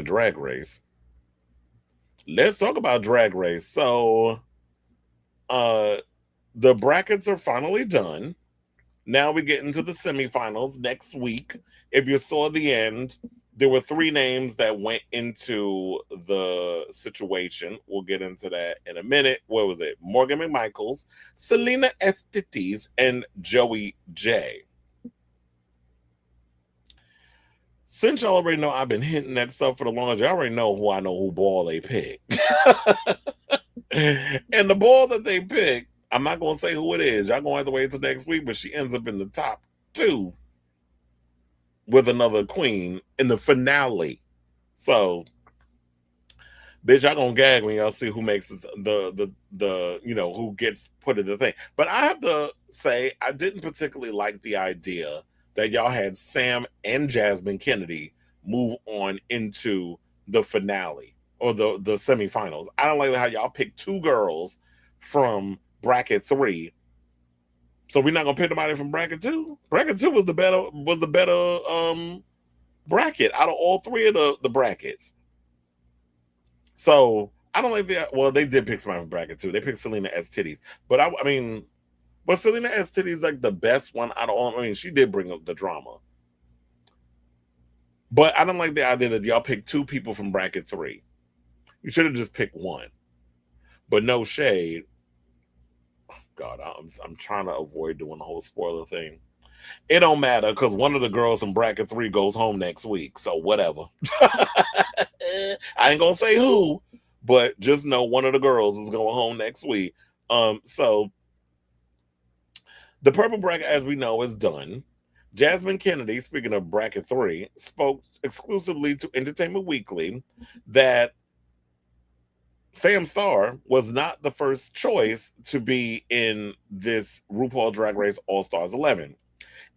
Drag Race. Let's talk about Drag Race. So, uh, the brackets are finally done. Now we get into the semifinals next week. If you saw the end, there were three names that went into the situation. We'll get into that in a minute. What was it? Morgan McMichaels, Selena Estites, and Joey J. Since y'all already know I've been hinting that stuff for the longest, y'all already know who ball they pick. And the ball that they pick, I'm not gonna say who it is. Y'all gonna have to wait until next week, but she ends up in the top two with another queen in the finale. So, bitch, y'all gonna gag when y'all see who makes the who gets put in the thing. But I have to say, I didn't particularly like the idea that y'all had Sam and Jasmine Kennedy move on into the finale or the semifinals. I don't like how y'all picked two girls from bracket 3. So we're not gonna pick nobody from bracket 2. Bracket 2 was the better bracket out of all three of the brackets. So I don't like that. Well, they did pick somebody from bracket 2. They picked Selena S Titties, but I mean, but Selena S Titties is like the best one out of all. I mean, she did bring up the drama, but I don't like the idea that y'all picked two people from bracket 3. You should have just picked one. But no shade. God, I'm trying to avoid doing the whole spoiler thing. It don't matter because one of the girls in bracket 3 goes home next week. So whatever. I ain't gonna say who, but just know one of the girls is going home next week. So the purple bracket, as we know, is done. Jasmine Kennedy, speaking of bracket 3, spoke exclusively to Entertainment Weekly that Sam Starr was not the first choice to be in this RuPaul Drag Race All Stars 11.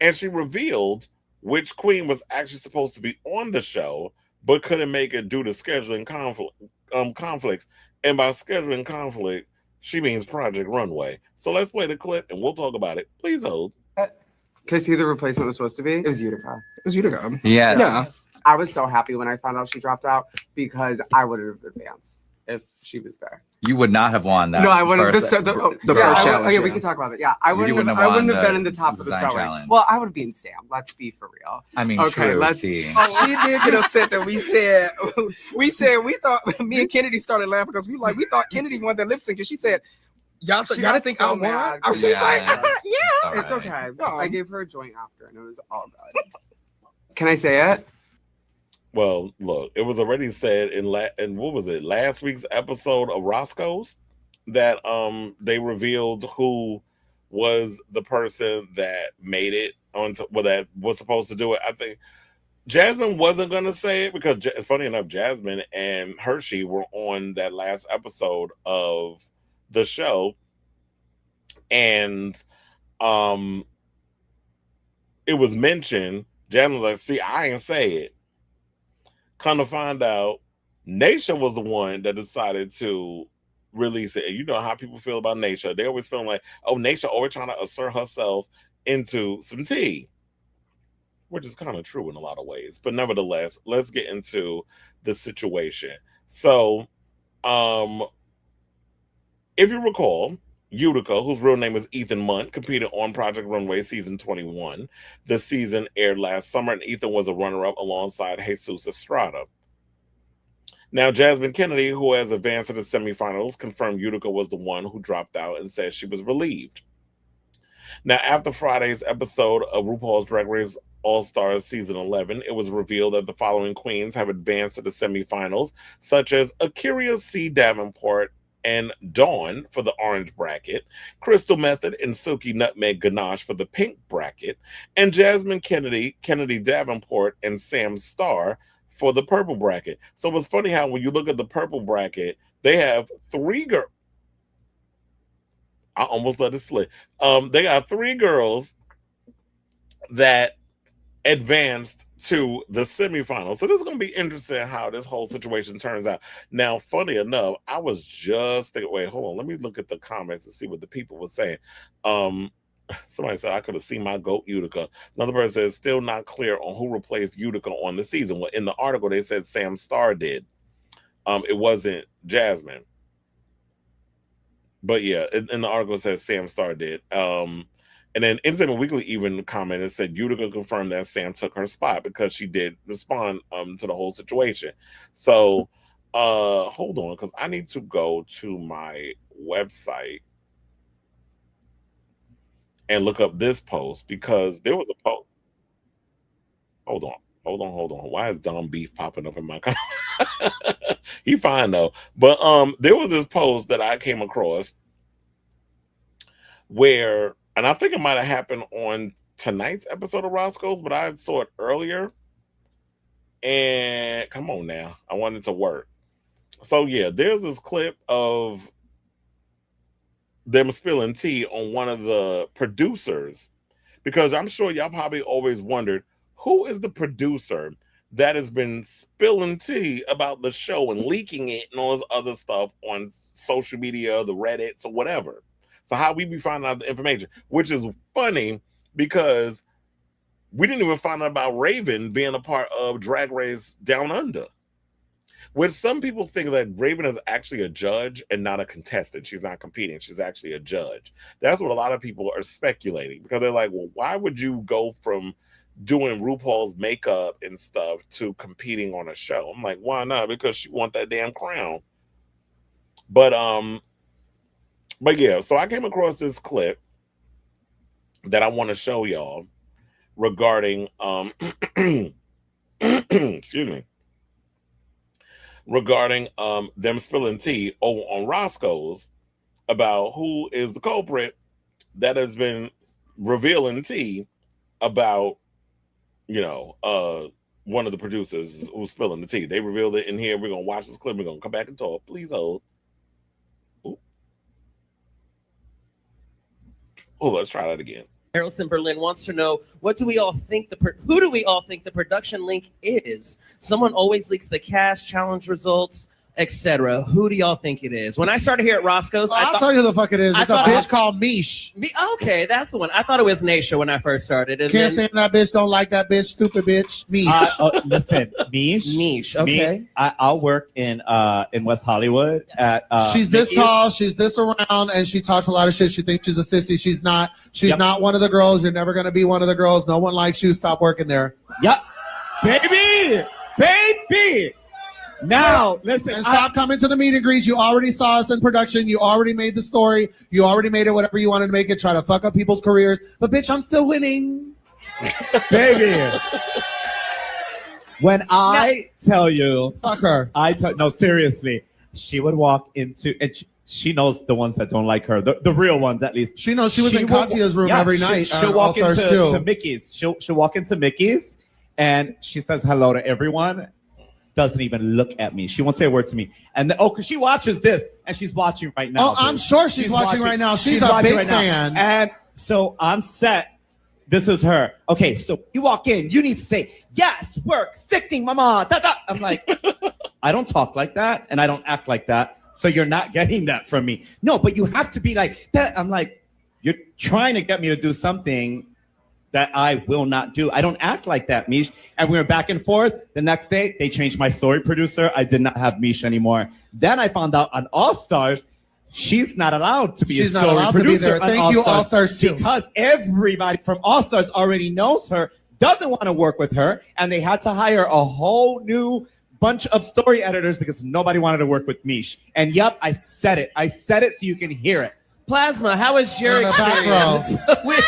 And she revealed which queen was actually supposed to be on the show, but couldn't make it due to scheduling conflicts. And by scheduling conflict, she means Project Runway. So let's play the clip and we'll talk about it. Please hold. Can I see who the replacement was supposed to be? It was Utica. It was Utica. Yes. Yeah. I was so happy when I found out she dropped out because I would have advanced if she was there. You would not have won that. No, I wouldn't. First, the first challenge. Okay, we can talk about it. Yeah, I wouldn't have been in the top of the show. Well, I would have been Sam. Let's be for real. I mean, okay, true. She did get upset that we thought me and Kennedy started laughing because we thought Kennedy won the lip sync and she said, y'all didn't think I won? I was like, yeah. It's okay. I gave her a joint after and it was all good. Can I say it? Well, look, it was already said in what was it, last week's episode of Roscoe's that they revealed who was the person that made it that was supposed to do it. I think Jasmine wasn't going to say it because, funny enough, Jasmine and Hershey were on that last episode of the show, and it was mentioned. Jasmine was like, "See, I ain't say it." Come to find out, Naysha was the one that decided to release it. And you know how people feel about Naysha. They always feel like, oh, Naysha always trying to assert herself into some tea, which is kind of true in a lot of ways. But nevertheless, let's get into the situation. So, if you recall, Utica, whose real name is Ethan Munt, competed on Project Runway season 21. The season aired last summer, and Ethan was a runner-up alongside Jesus Estrada. Now, Jasmine Kennedy, who has advanced to the semifinals, confirmed Utica was the one who dropped out and said she was relieved. Now, after Friday's episode of RuPaul's Drag Race All-Stars season 11, it was revealed that the following queens have advanced to the semifinals, such as Akira C. Davenport and Dawn for the orange bracket, Crystal Method and Silky Nutmeg Ganache for the pink bracket, and Jasmine Kennedy, Kennedy Davenport, and Sam Starr for the purple bracket. So it's funny how when you look at the purple bracket, they have three girls. I almost let it slip. They got three girls that advanced to the semifinals. So this is going to be interesting how this whole situation turns out. Now, funny enough, I was just thinking, wait, hold on. Let me look at the comments and see what the people were saying. Somebody said I could have seen my goat Utica. Another person says still not clear on who replaced Utica on the season. Well, in the article they said Sam Starr did. It wasn't Jasmine. But yeah, in the article it says Sam Starr did. And then Entertainment Weekly even commented and said Utica confirmed that Sam took her spot because she did respond to the whole situation. So hold on, because I need to go to my website and look up this post because there was a post. Hold on. Why is Dom Beef popping up in my comment? He fine though. But there was this post that I came across where, and I think it might have happened on tonight's episode of Roscoe's, but I saw it earlier. And come on now, I want it to work. So yeah, there's this clip of them spilling tea on one of the producers, because I'm sure y'all probably always wondered who is the producer that has been spilling tea about the show and leaking it and all this other stuff on social media, the Reddits or whatever. So how we be finding out the information, which is funny because we didn't even find out about Raven being a part of Drag Race Down Under. Which some people think that Raven is actually a judge and not a contestant. She's not competing. She's actually a judge. That's what a lot of people are speculating, because they're like, well, why would you go from doing RuPaul's makeup and stuff to competing on a show? I'm like, why not? Because she want that damn crown. But yeah, so I came across this clip that I want to show y'all regarding excuse me, regarding them spilling tea on Roscoe's about who is the culprit that has been revealing tea about, one of the producers who's spilling the tea. They revealed it in here. We're gonna watch this clip. We're gonna come back and talk. Please hold. Ooh. Oh, let's try that again. Harrelson Berlin wants to know, who do we all think the production link is? Someone always leaks the cast, challenge results, etc. Who do y'all think it is? When I started here at Roscoe's, I'll tell you who the fuck it is. It's a bitch called Mish. Okay, that's the one. I thought it was Naisha when I first started. And Can't stand that bitch. Don't like that bitch. Stupid bitch. Mish. Listen, Mish. Okay. I'll work in West Hollywood at. She's this tall. She's this around, and she talks a lot of shit. She thinks she's a sissy. She's not. She's not one of the girls. You're never gonna be one of the girls. No one likes you. Stop working there. Yep, baby. Now, listen. And stop coming to the meet and greets. You already saw us in production. You already made the story. You already made it whatever you wanted to make it. Try to fuck up people's careers. But bitch, I'm still winning. Baby. When I tell you. Fuck her. No, seriously. She would walk into, and she knows the ones that don't like her. The real ones, at least. She knows she was in Katya's room every night. She'll walk into Mickey's. She'll walk into Mickey's, and she says hello to everyone. Doesn't even look at me. She won't say a word to me. And because she watches this, and she's watching right now. Oh, I'm sure she's watching right now. She's a big fan. And so on set, this is her. Okay, so you walk in, you need to say, yes, work, sickening, mama, da da. I'm like, I don't talk like that, and I don't act like that. So you're not getting that from me. No, but you have to be like that. I'm like, you're trying to get me to do something that I will not do. I don't act like that, Mish. And we were back and forth. The next day, they changed my story producer. I did not have Mish anymore. Then I found out on All Stars, she's not allowed to be a story producer. She's not allowed to be there. Thank you, All Stars, too. Because everybody from All Stars already knows her, doesn't want to work with her, and they had to hire a whole new bunch of story editors because nobody wanted to work with Mish. And yep, I said it. I said it so you can hear it. Plasma, how was your experience with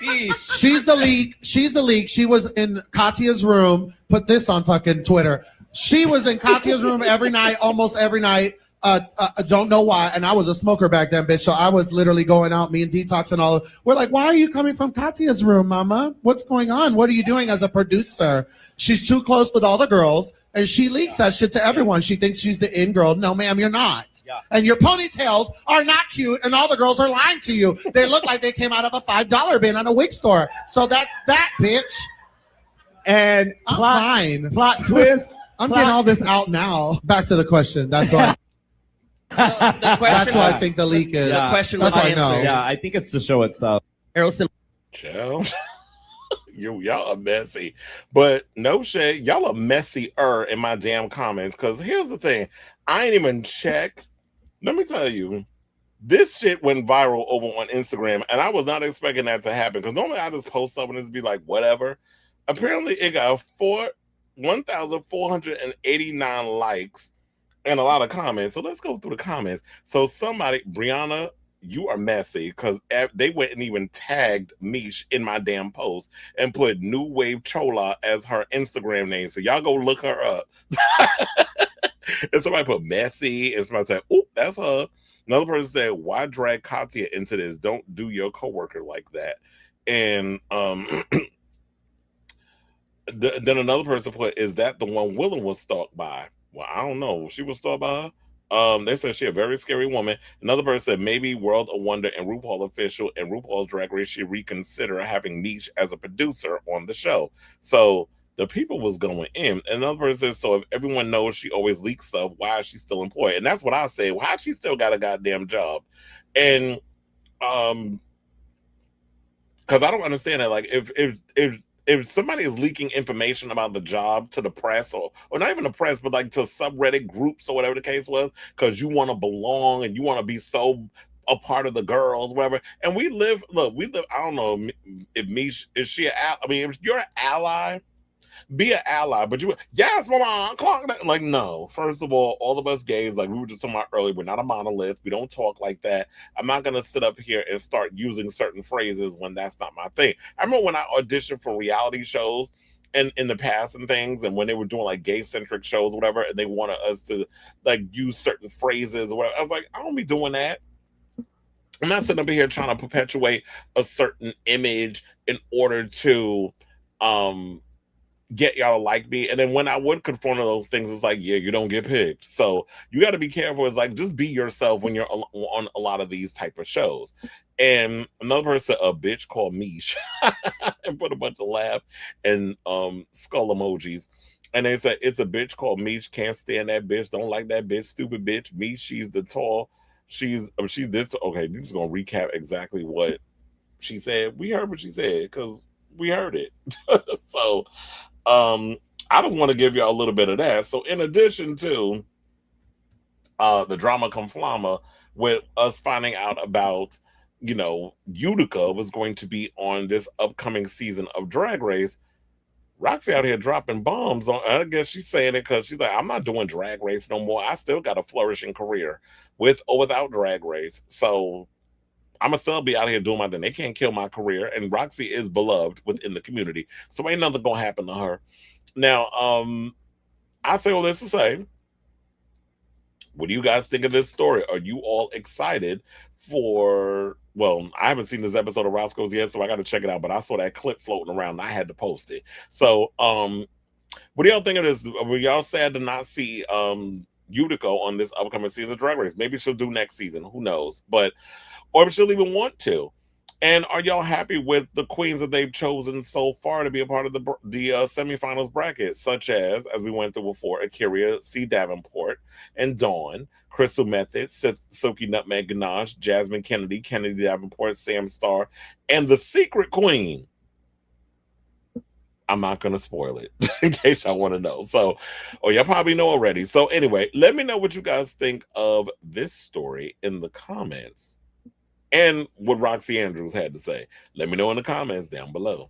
me? She's the leak. She was in Katya's room. Put this on fucking Twitter. She was in Katya's room every night, almost every night. Don't know why. And I was a smoker back then, bitch. So I was literally going out, me and Detox and all. We're like, why are you coming from Katya's room, mama? What's going on? What are you doing as a producer? She's too close with all the girls. And she leaks that shit to everyone. She thinks she's the in girl. No, ma'am, you're not. Yeah. And your ponytails are not cute, and all the girls are lying to you. They look like they came out of a $5 bin on a wig store. So that bitch. And plot twist. I'm getting all this out now. Back to the question. That's why. That's why I think the leak is. The question that's was why I know. Yeah, I think it's the show itself. Harrelson. Chill. Y'all are messy. But no shade, y'all are messier in my damn comments. Because here's the thing. I ain't even check. Let me tell you. This shit went viral over on Instagram, and I was not expecting that to happen. Because normally I just post stuff and it's be like, whatever. Apparently it got 1,489 likes and a lot of comments. So let's go through the comments. So somebody, Brianna, you are messy, because they went and even tagged Mish in my damn post and put New Wave Chola as her Instagram name. So y'all go look her up. And somebody put messy, and somebody said, "Oop, that's her." Another person said, "Why drag Katya into this? Don't do your coworker like that." And then another person put, "Is that the one Willow was stalked by?" Well, I don't know. She was stalked by her. They said she a very scary woman. Another person said maybe World of Wonder and RuPaul official and RuPaul's Drag Race should reconsider having Mish as a producer on the show. So the people was going in. Another person says, so if everyone knows she always leaks stuff, why is she still employed? And that's what I say. Why she still got a goddamn job? And because I don't understand that. Like if somebody is leaking information about the job to the press, or not even the press, but like to subreddit groups or whatever the case was, because you want to belong and you want to be so a part of the girls, whatever. And we live, I don't know if Mish, is she I mean, if you're an ally, be an ally, but yes, mama, like, no. First of all of us gays, like we were just talking about earlier, we're not a monolith. We don't talk like that. I'm not gonna sit up here and start using certain phrases when that's not my thing. I remember when I auditioned for reality shows and in the past and things, and when they were doing like gay centric shows, whatever, and they wanted us to like use certain phrases or whatever. I was like, I don't be doing that. I'm not sitting up here trying to perpetuate a certain image in order to get y'all to like me. And then when I would confront those things, it's like, yeah, you don't get picked. So you got to be careful. It's like, just be yourself when you're on a lot of these type of shows. And another person, a bitch called Mish, and put a bunch of laugh and skull emojis. And they said, it's a bitch called Mish, can't stand that bitch, don't like that bitch, stupid bitch. Mish, she's the tall, she's this. Okay, you're just gonna recap exactly what she said. We heard what she said because we heard it. So I just want to give y'all a little bit of that. So in addition to the drama conflama with us finding out about, Utica was going to be on this upcoming season of Drag Race, Roxy out here dropping bombs on. I guess she's saying it because she's like, I'm not doing Drag Race no more. I still got a flourishing career with or without Drag Race. So I'm gonna still be out here doing my thing. They can't kill my career, and Roxy is beloved within the community, so ain't nothing gonna happen to her. Now, I say all this to say, what do you guys think of this story? Are you all excited for? Well, I haven't seen this episode of Roscoe's yet, so I got to check it out. But I saw that clip floating around, and I had to post it. So, what do y'all think of this? Were y'all sad to not see Utica on this upcoming season of Drag Race? Maybe she'll do next season. Who knows? But or if she'll even want to. And are y'all happy with the queens that they've chosen so far to be a part of the semifinals bracket, such as we went through before, Akira C. Davenport and Dawn, Crystal Method, Silky Nutmeg Ganache, Jasmine Kennedy, Kennedy Davenport, Sam Starr, and the secret queen. I'm not going to spoil it in case y'all want to know. So, y'all probably know already. So anyway, let me know what you guys think of this story in the comments. And what Roxy Andrews had to say. Let me know in the comments down below.